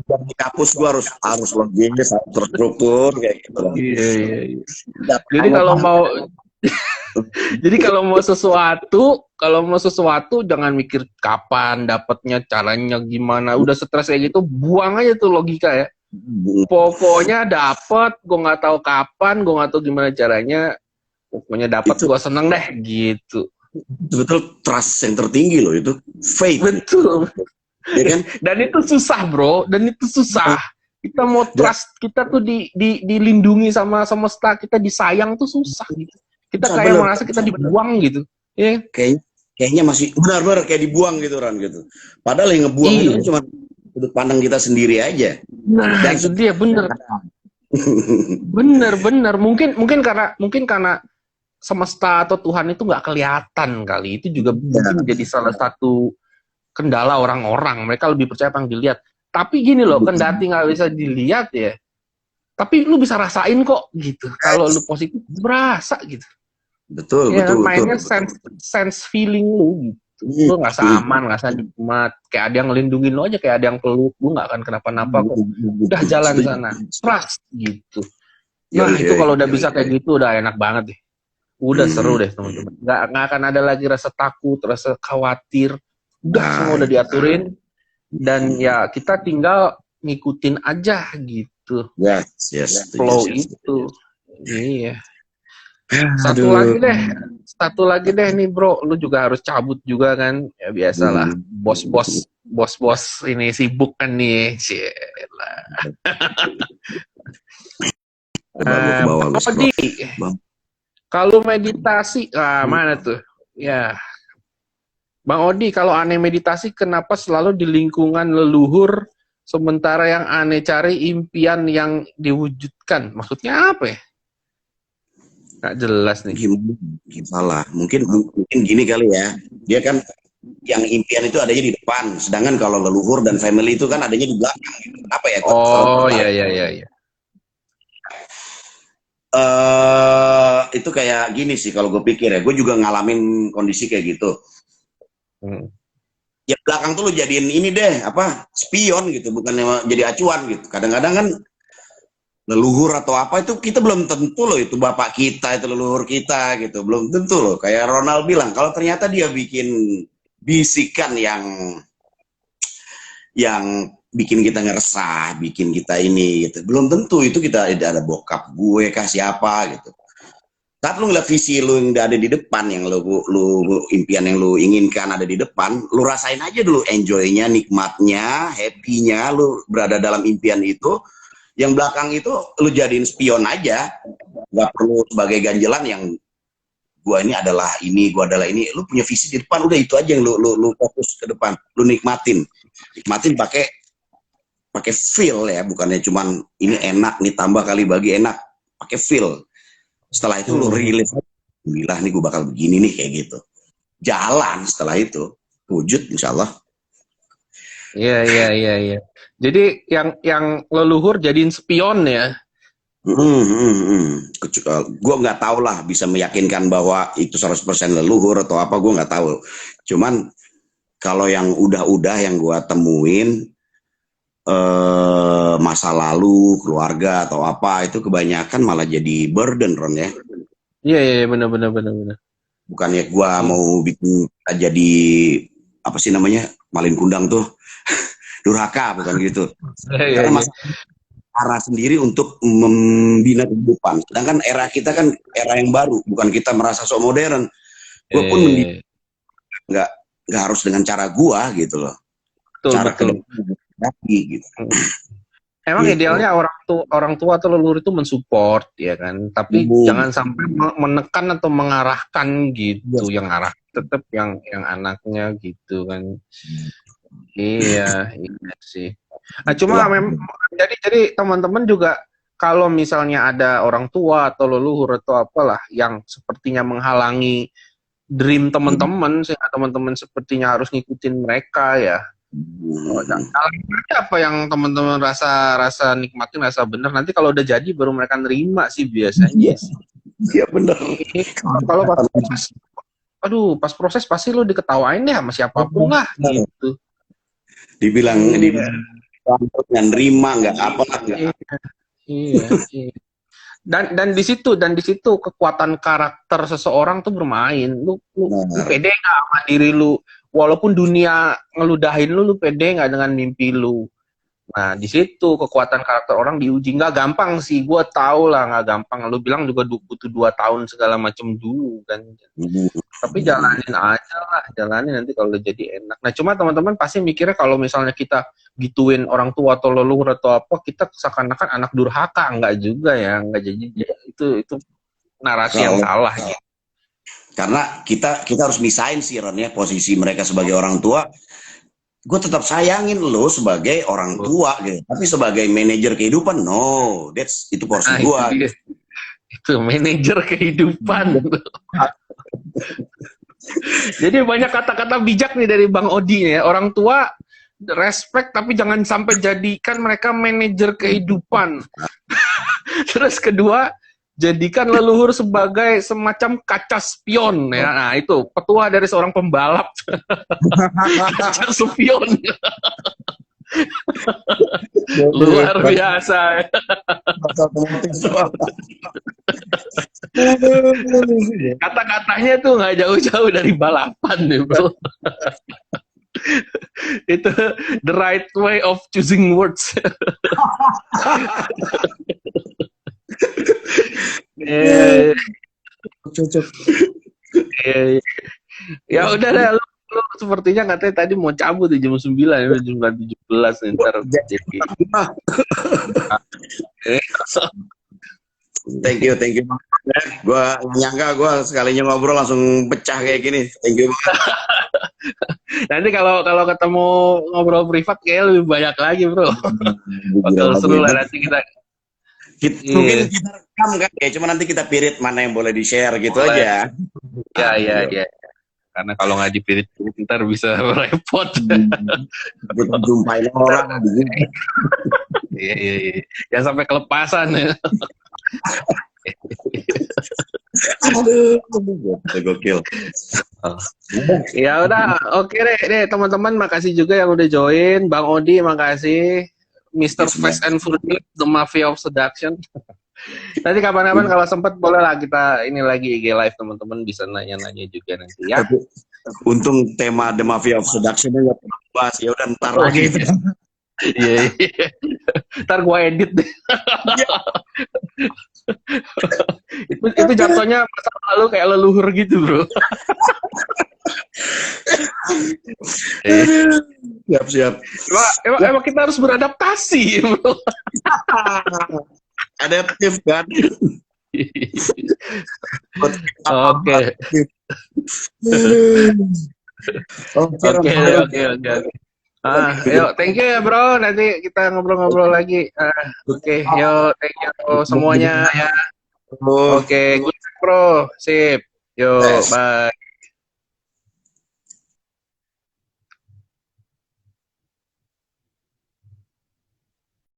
di kampus gua harus logis, harus terstruktur kayak gitu lah. Iya, iya, iya. Nggak Jadi tahu kalau apa. mau kalau mau sesuatu jangan mikir kapan dapatnya, caranya gimana. Udah stres kayak gitu, buang aja tuh logika ya. Pokoknya dapat, gue nggak tahu kapan, gue nggak tahu gimana caranya. Pokoknya dapat, Itu gue seneng deh gitu. betul trust yang tertinggi loh itu, faith, Betul. ya kan? Dan itu susah bro, dan itu susah. Kita mau Dan trust, kita tuh dilindungi sama semesta, kita disayang tuh susah gitu. Kita kayak bener, merasa kita dibuang gitu. Ya. kayaknya masih benar-benar kayak dibuang gitu kan gitu. Padahal yang ngebuang itu kan Iya. cuma sudut pandang kita sendiri aja. Nah, Dan itu dia bener. Bener. Mungkin karena semesta atau Tuhan itu nggak kelihatan kali. Itu juga mungkin menjadi salah satu kendala orang-orang. Mereka lebih percaya apa yang dilihat. Tapi gini loh, kendati nggak bisa dilihat ya, tapi lu bisa rasain kok gitu. Kalau lu positif, berasa gitu. betul, Ya kan, betul, betul, mainnya betul. sense feeling lu gitu. Lu ngerasa aman, ngerasa nikmat. Kayak ada yang ngelindungin lu aja, kayak ada yang peluk. Lu nggak akan kenapa-napa kok. Udah jalan sana. Trust gitu. Iya, Nah, iya, itu kalau udah iya. bisa kayak gitu, udah enak banget deh. Udah seru deh, teman-teman. Nggak akan ada lagi rasa takut, rasa khawatir. Udah, semua udah diaturin. Dan ya, kita tinggal ngikutin aja gitu. Yes, Flow yes. itu. Iya. Aduh. Satu lagi deh nih bro, lu juga harus cabut juga kan, ya biasalah, bos ini sibuk kan nih, cielah. Coba gua ke bawah lu Bang Odi, Bang. kalau meditasi, mana tuh? Ya, Bang Odi, kalau aneh meditasi, kenapa selalu di lingkungan leluhur, sementara yang aneh cari impian yang diwujudkan? Maksudnya apa ya? Nggak jelas nih. Gimana salah? Mungkin gini kali ya. Dia kan yang impian itu adanya di depan, sedangkan kalau leluhur dan family itu kan adanya di belakang. Apa ya? Oh, iya. Itu kayak gini sih kalau gue pikir ya. Gue juga ngalamin kondisi kayak gitu. Ya belakang tuh lu jadiin ini deh, apa, spion gitu, bukan jadi acuan gitu. Kadang-kadang kan leluhur atau apa itu kita belum tentu loh itu bapak kita, itu leluhur kita gitu, belum tentu loh. Kayak Ronald bilang, kalau ternyata dia bikin bisikan yang bikin kita ngeresah, bikin kita ini gitu, belum tentu itu kita ada bokap gue kah siapa gitu. Saat lu ngeliat visi lu yang ada di depan, yang lu impian yang lu inginkan ada di depan, lu rasain aja dulu enjoy-nya, nikmatnya, happy-nya lu berada dalam impian itu. Yang belakang itu lu jadiin spion aja, nggak perlu sebagai ganjelan yang gua ini adalah ini, gua adalah ini. Lu punya visi di depan, udah itu aja yang lu fokus ke depan, lu nikmatin pakai feel ya, bukannya cuman ini enak nih tambah kali bagi enak, pakai feel. Setelah itu lu rilis, alhamdulillah nih gue bakal begini nih kayak gitu. jalan setelah itu wujud insya Allah. Iya, iya, iya, iya. Jadi yang leluhur jadiin spion ya. Gue nggak tahu lah bisa meyakinkan bahwa itu 100% leluhur atau apa, gue nggak tahu. Cuman kalau yang udah yang gue temuin masa lalu keluarga atau apa itu kebanyakan malah jadi burden, Ron ya. Iya, iya, iya, benar, benar, benar, benar. Bukannya gue Iya, mau bikin kita jadi apa sih namanya malin kundang tuh durhaka, bukan gitu. iya, iya, Karena iya. masa arah sendiri untuk membina kehidupan. Sedangkan era kita kan era yang baru, bukan kita merasa so modern. Gue pun Eh, nggak harus dengan cara gua gitu loh, betul, cara betul. kedepan lagi gitu. Emang Gitu. idealnya orang tua atau leluhur itu mensupport ya kan, tapi jangan sampai menekan atau mengarahkan gitu, yang arah tetap yang anaknya gitu kan. Iya, iya sih. Nah, cuma Itulah. jadi teman-teman juga kalau misalnya ada orang tua atau leluhur atau apalah yang sepertinya menghalangi dream teman-teman sehingga teman-teman sepertinya harus ngikutin mereka ya. Oh, jalanin apa yang teman-teman rasa nikmatin, rasa bener. Nanti kalau udah jadi baru mereka nerima sih Iya, biasanya sih. iya benar. Kalau pas proses, aduh, pas proses pasti lo diketawain deh sama siapapun lah gitu. Dibilang Iya, nggak nerima nggak apa nggak. iya, iya, iya. Dan di situ kekuatan karakter seseorang tuh bermain. Lu Benar. pede nggak sama diri lu? Walaupun dunia ngeludahin lu pede nggak dengan mimpi lu? Nah, di situ kekuatan karakter orang diuji. Nggak gampang sih, gue tau lah nggak gampang. Lu bilang juga butuh 2 tahun segala macam dulu kan. Tapi jalanin aja lah, jalanin nanti kalau udah jadi enak. Nah, cuma teman-teman pasti mikirnya kalau misalnya kita gituin orang tua atau leluhur atau apa, kita seakan-akan anak durhaka. Enggak juga ya, enggak jadi itu narasi yang Kalau salah gitu. karena kita harus misain sih Ron ya, posisi mereka sebagai orang tua. Gue tetap sayangin lo sebagai orang tua gitu, tapi sebagai manajer kehidupan no, itu porsi Nah, itu gue. dia. Itu manajer kehidupan. Jadi banyak kata-kata bijak nih dari Bang Odi ya. Orang tua respect tapi jangan sampai jadikan mereka manajer kehidupan. Terus kedua, jadikan leluhur sebagai semacam kaca spion ya. Nah, itu petua dari seorang pembalap. Kaca spion. Luar biasa. Kata-katanya tuh nggak jauh-jauh dari balapan nih, bro. Itu the right way of choosing words. Eh, Cocok. ya udah deh, lu sepertinya katanya tadi mau cabut di jam 9, ya, jam 17 nih, ntar jadi. Thank you. Gue nyangka gue sekalinya ngobrol langsung pecah kayak gini. Thank you banget. Nanti kalau ketemu ngobrol privat kayak lebih banyak lagi, bro. Bakal seru lah nanti kita. Mungkin kita rekam kan ya, cuma nanti kita pirit mana yang boleh di-share gitu aja. Ya. Karena kalau nggak dipirit ntar bisa repot. Kita jumpain orang. Iya. Jangan sampai kelepasan ya. Aduh, gokil. Ya udah, oke deh teman-teman, makasih juga yang udah join. Bang Odi, makasih. Mr. Fast and Furious, The Mafia of Seduction. Nanti kapan-kapan kalau sempat boleh lah kita ini lagi IG live, teman-teman bisa nanya-nanya juga nanti ya. Untung tema The Mafia of Seduction-nya nggak pernah bahas. Ya udah ntar lagi. Iya. Ntar gua edit deh. itu jatuhnya masa lalu kayak leluhur gitu, bro. Siap. Emang kita harus beradaptasi, bro. Adaptif kan? Oke. Yuk, thank you ya, bro. Nanti kita ngobrol-ngobrol lagi. Oke, yuk, thank you semuanya ya. Oke, good night, bro. Sip. Yuk, bye.